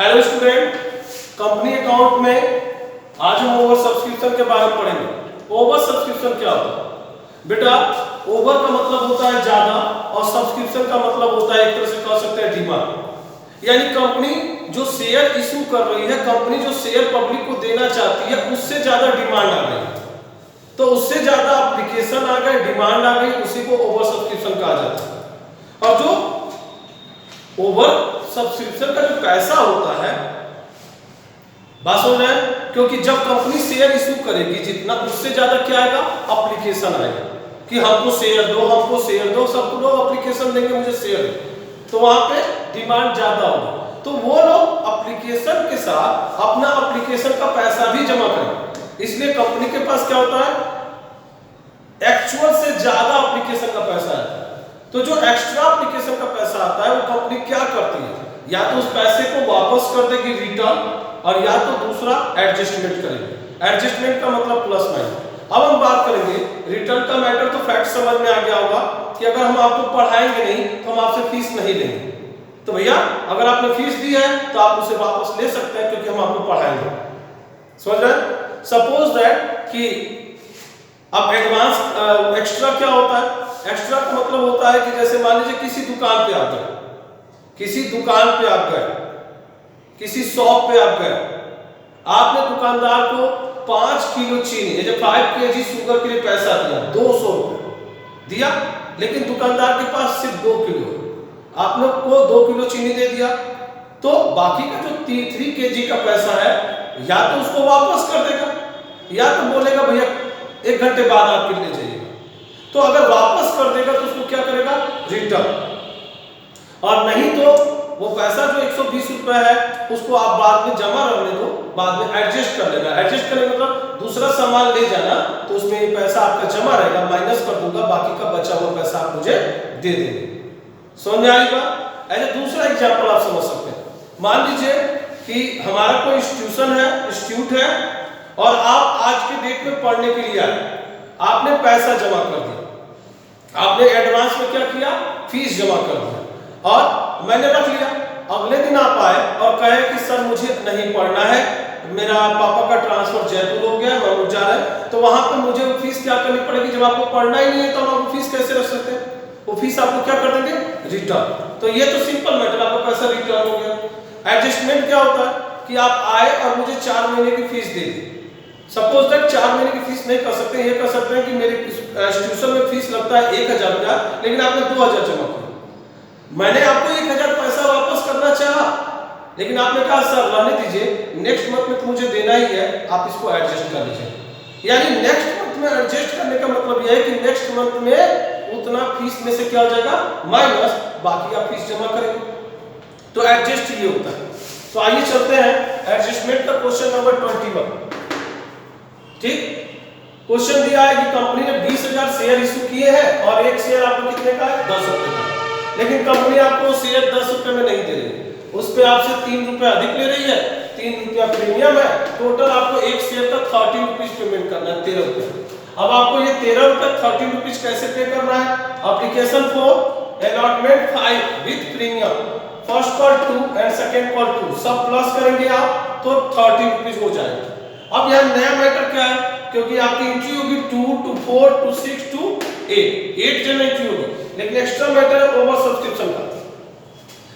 Hello student, company account में आज हम ओवर सब्सक्रिप्शन के बारे में पढ़ेंगे। ओवर सब्सक्रिप्शन क्या होता है बेटा? ओवर का मतलब होता है ज्यादा और सब्सक्रिप्शन का मतलब होता है एक तरह से कह सकते हैं डिमांड। यानी कंपनी जो शेयर इशू कर रही है, कंपनी जो शेयर पब्लिक को देना चाहती है, उससे ज्यादा डिमांड आ गई, तो उससे ज्यादा एप्लीकेशन आ गए, डिमांड आ गई, उसी को ओवर सब्सक्रिप्शन कहा जाता है। और जो ओवर सब्सक्रिप्शन का जो पैसा होता है, बात समझ रहे हैं? क्योंकि जब कंपनी शेयर इशू करेगी जितना, उससे ज्यादा क्या आएगा? एप्लीकेशन आएगा कि हमको शेयर दो, हमको शेयर दो, सबको लोग एप्लीकेशन देंगे, मुझे शेयर दो, तो वहां पे डिमांड ज्यादा होगा। तो वो लोग एप्लीकेशन के साथ अपना एप्लीकेशन का पैसा भी जमा करेंगे। इसलिए कंपनी के पास क्या होता है? एक्चुअल से ज्यादा एप्लीकेशन का पैसा आता है। तो जो एक्स्ट्रा एप्लीकेशन का पैसा आता है, वो कंपनी क्या करती है? या तो उस पैसे को वापस कर देगी रिटर्न, और या तो दूसरा एडजस्टमेंट करेगी। एडजस्टमेंट का मतलब प्लस माइनस। अब हम बात करेंगे रिटर्न का मैटर, तो फैक्ट समझ में आ गया होगा कि अगर हम आपको पढ़ाएंगे नहीं तो हम आपसे फीस नहीं लेंगे। तो भैया अगर आपने फीस दी है तो आप उसे वापस ले सकते हैं, क्योंकि हम आपको पढ़ाएंगे। समझ रहे हैं? सपोज दैट कि अब एडवांस एक्स्ट्रा क्या होता है? एक्स्ट्रा का मतलब होता है कि जैसे मान लीजिए किसी दुकान पे आप गए, किसी दुकान पे आप गए, किसी शॉप पे आप गए, आपने दुकानदार को 5 किलो चीनी, जब 5 kg शुगर के लिए पैसा दिया, 200 रुपये दिया, लेकिन दुकानदार के पास सिर्फ 2 किलो, आपने को 2 किलो चीनी दे दिया, तो बाकी का जो 3 kg का पैसा है, या तो उसको वापस कर देगा, या तो बोलेगा भैया 1 घंटे बाद आपके लिए जाइएगा। तो अगर वापस कर देगा तो उसको क्या करेगा? रिटर्न। और नहीं तो वो पैसा जो 120 रुपए है, उसको आप बाद में जमा रखने दो, बाद में एडजस्ट कर लेना। एडजस्ट करने मतलब दूसरा सामान ले जाना, तो उसमें ये पैसा आपका जमा रहेगा, माइनस कर दूंगा, बाकी का बचा हुआ पैसा आप मुझे दे देंगे। समझ में आएगा? ऐसे दूसरा एग्जांपल आप समझ सकते हैं। मान लीजिए कि हमारा कोई इंस्टीट्यूशन है, इंस्टीट्यूट है, और आप आज के डेट में पढ़ने के लिए आए, आपने पैसा जमा कर दिया, आपने एडवांस में क्या किया? फीस जमा कर दिया, और मैंने रख लिया। अगले दिन आप आए और कहे कि सर मुझे नहीं पढ़ना है, मेरा पापा का ट्रांसफर जयपुर हो गया, मैं जा रहा है, तो वहां पे मुझे फीस क्या करनी पड़ेगी? जब आपको पढ़ना ही नहीं है तो आप फीस कैसे रख सकते हैं? वो फीस आपको क्या कर देंगे? रिटर्न। तो ये तो सिंपल मैटर, आपका पैसा रिटर्न हो गया। एडजस्टमेंट क्या होता है कि आप आए और मुझे 4 महीने की fees they the. Suppose that 4 महीने की फीस नहीं कर सकते, ये कर सकते हैं कि मेरे इंस्टीट्यूशन में फीस लगता है 1000 रुपया, लेकिन आपने 2000 जमा किया। मैंने आपको 1000 पैसा वापस करना चाहा, लेकिन आपने कहा सर रहने दीजिए, नेक्स्ट मंथ में तो मुझे देना ही है, आप इसको एडजस्ट कर लीजिए। यानी नेक्स्ट मंथ में एडजस्ट करने का मतलब यह है कि नेक्स्ट मंथ में उतना फीस में से क्या हो जाएगा? माइनस, बाकी आप फीस जमा करेंगे। तो एडजस्ट ये होता है। तो आइए चलते हैं एडजस्टमेंट का क्वेश्चन नंबर 21। ठीक, क्वेश्चन दिया है कि कंपनी ने 20,000 शेयर इशू किए हैं, और एक शेयर आपको कितने का है? 10 रुपए का। लेकिन कंपनी आपको शेयर 10 रुपए में नहीं दे रही, उस पे आपसे 3 रुपए अधिक ले रही है, 3 रुपया प्रीमियम है, टोटल आपको एक शेयर का 30 रुपीज पेमेंट करना है, 13 रुपए। अब आपको ये 13 रुपए 30 रुपीज कैसे पे करना है? Application for allotment 5 with premium, first call 2 and second call 2, सब प्लस करेंगे आप तो 30 रुपीज हो जाएगा। अब यहाँ नया मैटर क्या है? क्योंकि आपकी एंट्री होगी 2 to 4 to 6 to 8 जन एंट्री होगी, लेकिन एक्स्ट्रा मैटर है ओवर सब्सक्रिप्शन का।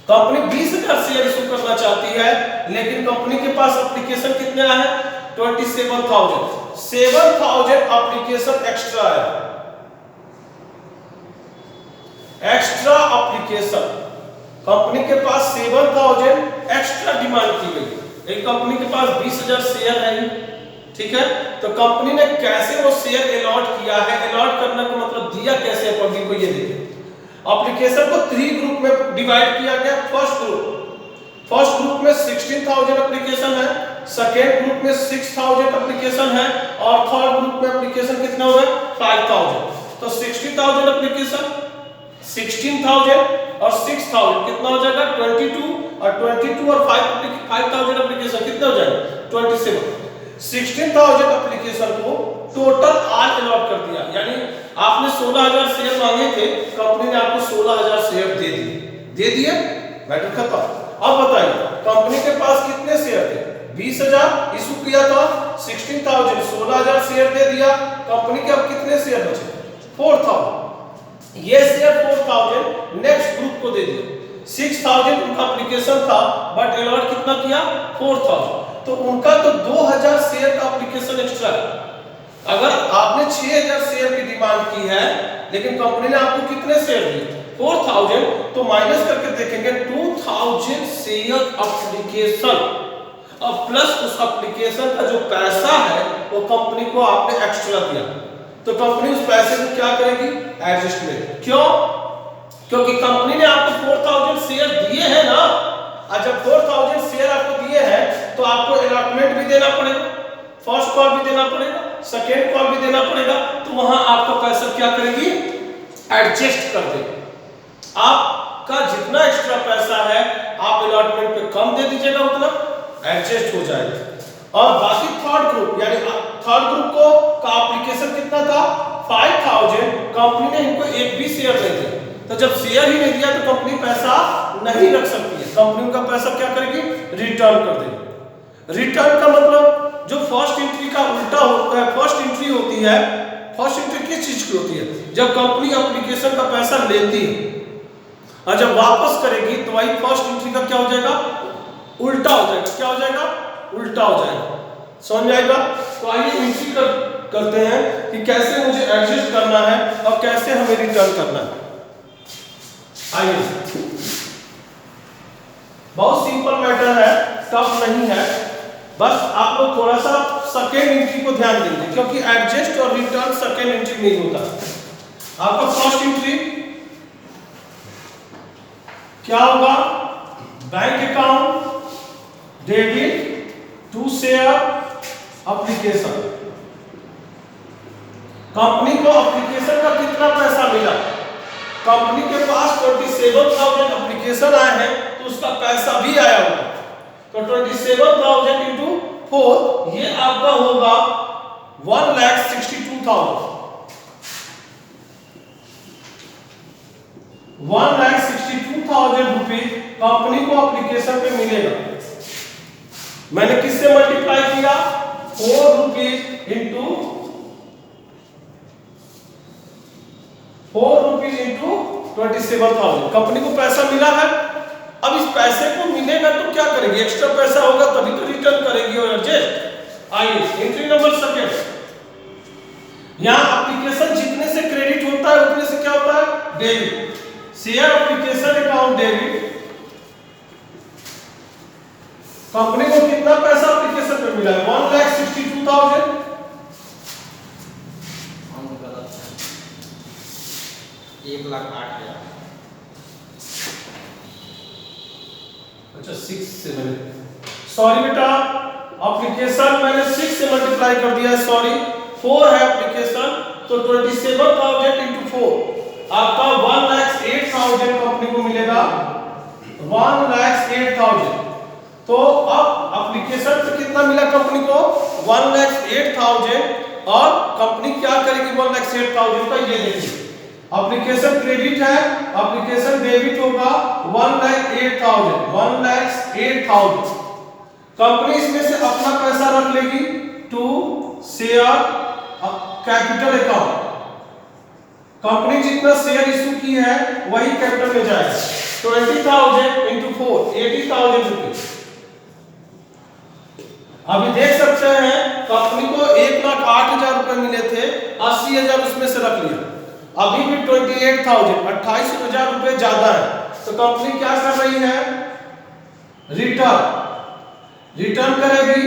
कंपनी 20,000 शेयर इशू करना चाहती है, लेकिन कंपनी के पास एप्लीकेशन कितने आए हैं? 27,000। 7,000 एप्लीकेशन एक्स्ट्रा है, एक्स्ट्रा एप्लीकेशन। कंपनी के पास 7,000 एक्स्ट्रा डिमांड की गई। एक कंपनी के पास 20,000 शेयर है, ठीक है, तो कंपनी ने कैसे वो शेयर अलॉट किया है? अलॉट करने का मतलब दिया कैसे है पब्लिक को, ये देखिए। एप्लीकेशन को 3 ग्रुप में डिवाइड किया गया। फर्स्ट ग्रुप में 16,000 एप्लीकेशन है, सेकेंड ग्रुप में 6,000 एप्लीकेशन है, और थर्ड ग्रुप में एप्लीकेशन कितना हुआ? 5,000। तो 60,000 एप्लीकेशन, 16,000 और 6,000 कितना हो जाएगा? 22, और 22 और 5,000 एप्लीकेशन कितना हो जाएगा? 27। 16,000 एप्लीकेशन को टोटल आज अलॉट कर दिया, यानी आपने 16,000 शेयर मांगे थे, कंपनी ने आपको 16,000 शेयर दे दिए। मैटर खत्म। अब बताइए कंपनी के पास 20,000 इशू किया था, 16,000 16,000 शेयर दे दिया कंपनी के। अब कितने शेयर बचे? 4,000। ये शेयर 4,000 नेक्स्ट ग्रुप को दे दिया। 6,000 उनका एप्लीकेशन था बट अलॉट कितना किया? 4,000। तो उनका तो 2,000 शेयर का एप्लीकेशन एक्स्ट्रा है। अगर आपने 6,000 शेयर की डिमांड की है लेकिन कंपनी ने आपको कितने शेयर दिए? 4,000, तो माइनस करके देखेंगे 2,000 शेयर एप्लीकेशन और प्लस उस एप्लीकेशन का जो पैसा है वो कंपनी को आपने एक्स्ट्रा दिया, तो कंपनी उस पैसे को क्या करेगी? एडजस्टमेंट। क्यों? क्योंकि कंपनी ने आपको 4,000 शेयर दिए हैं ना, और जब 4,000 शेयर आपको दिए हैं तो आपको अलॉटमेंट भी देना पड़ेगा, फर्स्ट कॉल भी देना पड़ेगा, सेकेंड कॉल भी देना पड़ेगा, तो वहां आपका पैसा क्या करेगी? एडजस्ट कर देगी। आपका जितना एक्स्ट्रा पैसा है आप अलॉटमेंट पे कम दे दीजिएगा, उतना एडजस्ट हो जाएगा। और बाकी थर्ड ग्रुप, यानी थर्ड ग्रुप को का एप्लीकेशन कितना था? 5,000। कंपनी ने इनको एक भी शेयर नहीं दिया, तो जब शेयर ही नहीं दिया तो कंपनी पैसा नहीं रख सकती है। कंपनी उनका पैसा क्या करेगी? रिटर्न कर देगी। रिटर्न का मतलब जो फर्स्ट एंट्री का उल्टा होता है। फर्स्ट एंट्री होती है, फर्स्ट एंट्री किस चीज की होती है? जब कंपनी एप्लीकेशन का पैसा लेती है और जब वापस करेगी तो वही फर्स्ट एंट्री का क्या हो जाएगा? उल्टा हो जाएगा। क्या हो जाएगा? उल्टा हो जाएगा। समझ आएगा? तो आइए एंट्री करते हैं कि कैसे मुझे एडजस्ट करना है और कैसे हमें रिटर्न करना है। आइए, बहुत सिंपल मैटर है, टफ नहीं है, बस आप लोग थोड़ा सा सेकेंड एंट्री को ध्यान देंगे क्योंकि एडजस्ट और रिटर्न सेकेंड एंट्री नहीं होता। आपका फर्स्ट एंट्री क्या होगा? Bank account debit to share application. Company को एप्लीकेशन का कितना पैसा मिला? कंपनी के पास 27,000 एप्लीकेशन आए हैं तो उसका पैसा भी आया होगा, तो 27,000 इंटू 4 ये आपका होगा 1,62,000। 1,62,000 रुपीज कंपनी को एप्लीकेशन पे मिलेगा। मैंने किससे मल्टीप्लाई किया? 4 रुपीज इंटू 27,000। कंपनी को पैसा मिला है। अब इस पैसे को मिलेगा तो क्या करेगी? एक्स्ट्रा पैसा होगा तभी तो रिटर्न करेगी और एडजस्ट। आइए एंट्री नंबर सेकेंड, यहां एप्लीकेशन जितने से क्रेडिट होता है उतने से क्या होता है? Debit. Share application account debit. Company को कितना पैसा एप्लीकेशन पे मिला है? 1,62,000। एक लाख 8,000। अच्छा 6 से मैंने, सॉरी बेटा, एप्लीकेशन मैंने 6 से मल्टीप्लाई कर दिया है, सॉरी 4 है एप्लीकेशन, तो 27,000 इंटू 4 आपका 1,08,000 कंपनी को मिलेगा। 1,08,000। तो अब एप्लीकेशन पे कितना मिला कंपनी को? 1,08,000। और कंपनी क्या करेगी 1,08,000 का? ये देखिए, एप्लीकेशन क्रेडिट है, एप्लीकेशन डेबिट होगा 1,08,000। 1,08,000 कंपनी इसमें से अपना पैसा रख लेगी to share capital account. Company जितना शेयर इशू की है वही कैपिटल में जाएगा। 20,000 इंटू 4 80,000 रुपीज। अभी देख सकते हैं कंपनी को 1,08,000 रुपए मिले थे, 80,000 उसमें से रख लिया। अभी भी 28,000 28,000 रुपए ज्यादा है, तो कंपनी क्या कर रही है? रिटर्न करेगी।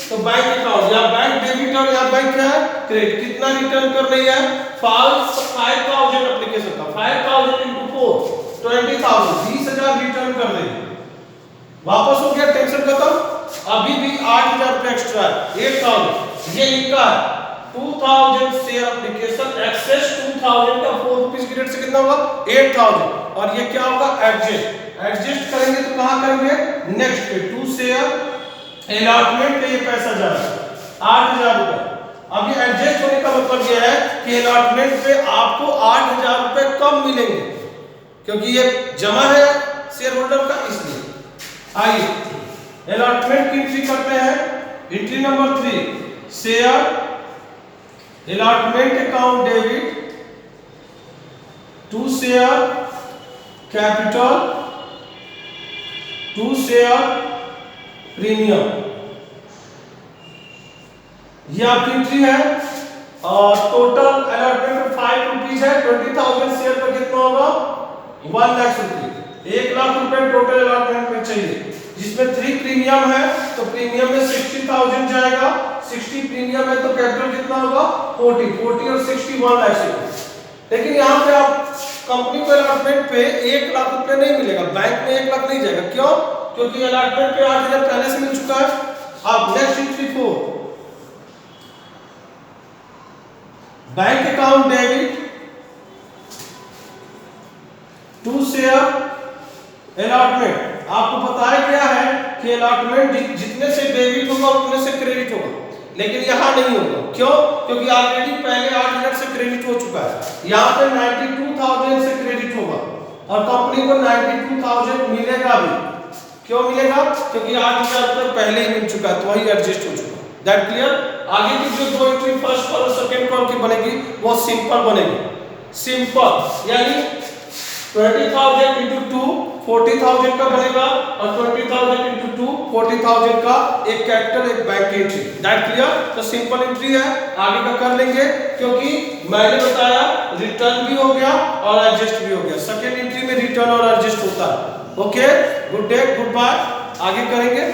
तो बैंक अकाउंट या बैंक डेबिट और या बैंक क्या है? क्रेडिट। कितना रिटर्न कर रही है? 5,000 एप्लीकेशन का 5,000 इंटू 4 20,000 20,000 रिटर्न कर देगी। वापस हो गया, टेंशन खत्म। अभी भी 8,000 रुपए एक्स्ट्रा है, 8,000 ये इनका है। 2,000 शेयर एप्लीकेशन एक्सेस 2,000 का 4 रुपीज की रेट से कितना होगा? 8,000। और ये क्या होगा? एडजस्ट करेंगे तो कहां करेंगे? नेक्स्ट पे टू शेयर अलॉटमेंट पे ये पैसा जा रहा है 8,000 रुपए। अब ये एडजस्ट होने का मतलब ये है कि अलॉटमेंट पे आपको 8,000 रुपए कम मिलेंगे क्योंकि ये जमा है शेयर होल्डर का, इसलिए। आइए अलॉटमेंट की एंट्री करते हैं। Entry number 3, share allotment account debit to share capital to share premium. ये आपकी एंट्री है। और टोटल अलॉटमेंट 5 रुपीज है। 20,000 शेयर पर कितना होगा? 1 लाख रुपए। 1 लाख रुपए टोटल अलॉटमेंट में चाहिए, जिसमें 3 प्रीमियम है तो प्रीमियम में 60,000 जाएगा। 60 प्रीमियम है तो कैपिटल कितना होगा? 40 और 60 1 लाख रुपए। लेकिन यहाँ पे आप कंपनी को अलॉटमेंट पे 1 लाख रुपए नहीं मिलेगा, बैंक में 1 लाख नहीं जाएगा। क्यों? क्योंकि अलॉटमेंट पे 8,000 पहले से मिल चुका है। अब next entry 4, bank account debit to share allotment. आपको पता है क्या है कि अलॉटमेंट जितने से डेबिट होगा उतने से क्रेडिट होगा, लेकिन यहाँ नहीं होगा। क्यों? क्योंकि ऑलरेडी पहले 8,000 से क्रेडिट हो चुका है। यहाँ पे 92,000 से क्रेडिट होगा और कंपनी को 92,000 मिलेगा भी। क्यों मिलेगा? क्योंकि 8,000 रुपये पहले ही मिल चुका है, तो वही एडजस्ट हो चुका है। That clear? आगे की जो 2 एंट्री फर्स्ट कॉल और सेकंड कॉल की बनेगी वो सिंपल बनेगी। सिंपल यानी 20,000 इंटू 2 40,000 का बनेगा और 20,000 इंटू 2 40,000 का एक कैपिटल एक बैंक की एंट्री। That clear? तो सिंपल एंट्री है, आगे का कर लेंगे क्योंकि मैंने बताया रिटर्न भी हो गया और एडजस्ट भी हो गया। सेकेंड एंट्री में रिटर्न और एडजस्ट होता है। Okay, good day, goodbye, आगे करेंगे।